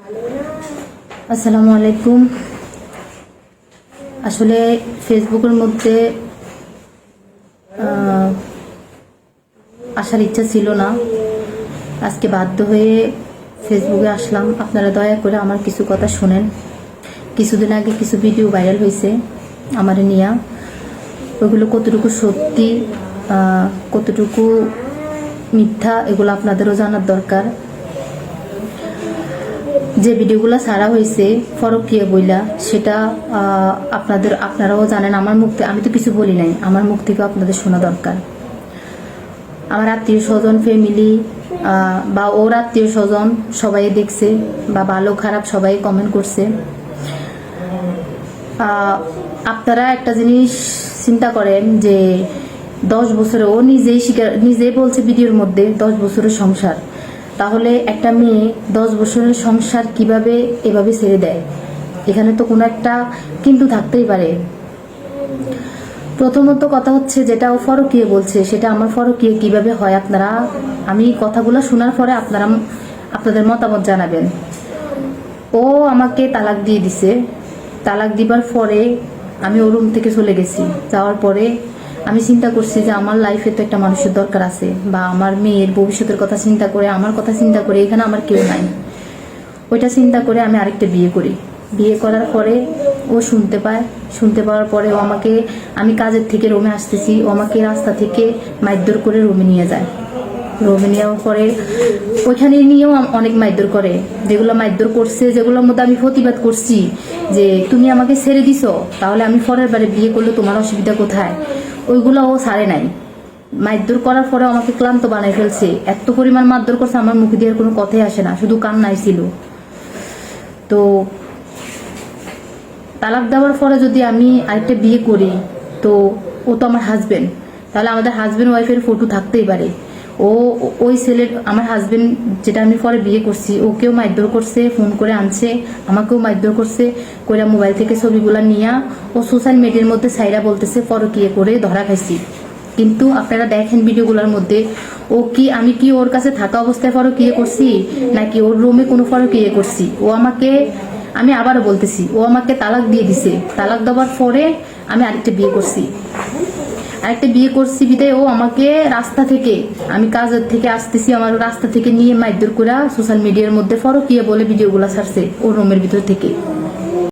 আসসালামু আলাইকুম। আসলে ফেসবুকের মধ্যে আসার ইচ্ছা ছিল না, আজকে বাধ্য হয়ে ফেসবুকে আসলাম। আপনারা দয়া করে আমার কিছু কথা শুনেন। কিছুদিন আগে কিছু ভিডিও ভাইরাল হয়েছে আমার নিয়া, ওইগুলো কতটুকু সত্যি কতটুকু মিথ্যা এগুলো আপনাদেরও জানার দরকার। যে ভিডিওগুলো ছাড়া হয়েছে ফরকিয়া বইলা, সেটা আপনারাও জানেন। আমার মুখ থেকে আমি তো কিছু বলি নাই, আমার মুখ থেকে আপনাদের শোনা দরকার। আমার আত্মীয় স্বজন, ফ্যামিলি বা ওর আত্মীয় স্বজন সবাই দেখছে, বা ভালো খারাপ সবাই কমেন্ট করছে। আপনারা একটা জিনিস চিন্তা করেন যে 10 বছরে ও নিজেই বলছে ভিডিওর মধ্যে 10 বছরের সংসার। তাহলে একটা মেয়ে 10 বছরের সংসার কিভাবে এভাবে ছেড়ে দেয়? এখানে তো কোনো একটা কিন্তু থাকতেই পারে। প্রথমত কথা হচ্ছে, যেটা ও ফরকিয়ে বলছে সেটা আমার ফরকিয়ে কিভাবে হয়, আপনারা আমি কথাগুলো শোনার পরে আপনাদের মতামত জানাবেন। ও আমাকে তালাক দিয়ে দিছে। তালাক দিবার পরে আমি ওর রুম থেকে চলে গেছি। যাওয়ার পরে আমি চিন্তা করছি যে আমার লাইফে তো একটা মানুষের দরকার আছে, বা আমার মেয়ের ভবিষ্যতের কথা চিন্তা করে, আমার কথা চিন্তা করে, এখানে আমার কেউ নাই। ওইটা চিন্তা করে আমি আরেকটা বিয়ে করি। বিয়ে করার পরে ও শুনতে পাওয়ার পরে ও আমাকে, আমি কাজের থেকে রুমে আসতেছি, ও আমাকে রাস্তা থেকে মারধর করে রুমে নিয়ে যায়। রুমে নেওয়ার পরে ওইখানে নিয়েও অনেক মারধর করে। যেগুলো মারধর করছে, যেগুলোর মধ্যে আমি প্রতিবাদ করছি যে তুমি আমাকে ছেড়ে দিছো, তাহলে আমি পরের বারে বিয়ে করলে তোমার অসুবিধা কোথায়, ওইগুলো ও ছাড়ে নাই। মারধর করার পরে আমাকে ক্লান্ত বানাই ফেলছে। এত পরিমাণ মারধর করছে, আমার মুখে দিয়ে কোনো কথাই আসে না, শুধু কান্নাই ছিল। তো তালাক দেওয়ার পরে যদি আমি আরেকটা বিয়ে করি, তো ও তো আমার হাজবেন্ড, তাহলে আমাদের হাজবেন্ড ওয়াইফের ফটো থাকতেই পারে। ওই ছেলের, আমার হাজবেন্ড যেটা আমি পরে বিয়ে করছি, ওকেও মারধর করছে, ফোন করে আনছে, আমাকেও মারধর করছে, কইরা মোবাইল থেকে ছবিগুলা নিয়ে ও সোশ্যাল মিডিয়ার মধ্যে সাইরা বলতেছে পরকিয়ে করে ধরা খাইছি। কিন্তু আপনারা দেখেন ভিডিওগুলোর মধ্যে আমি কি ওর কাছে থাকা অবস্থায় পরকিয়ে করছি, নাকি ওর রুমে কোনো পরকিয়ে করছি? আমি আবারও বলতেছি, ও আমাকে তালাক দিয়ে দিছে। তালাক দেওয়ার পরে আমি আরেকটা বিয়ে করছি বিদায় ও আমাকে রাস্তা থেকে, আমি কাজের থেকে আসতেছি, আমার রাস্তা থেকে নিয়ে মারধর করে সোশ্যাল মিডিয়ার মধ্যে ফরকিয়ে বলে ভিডিওগুলো ছাড়ছে ওর রুমের ভিতর থেকে।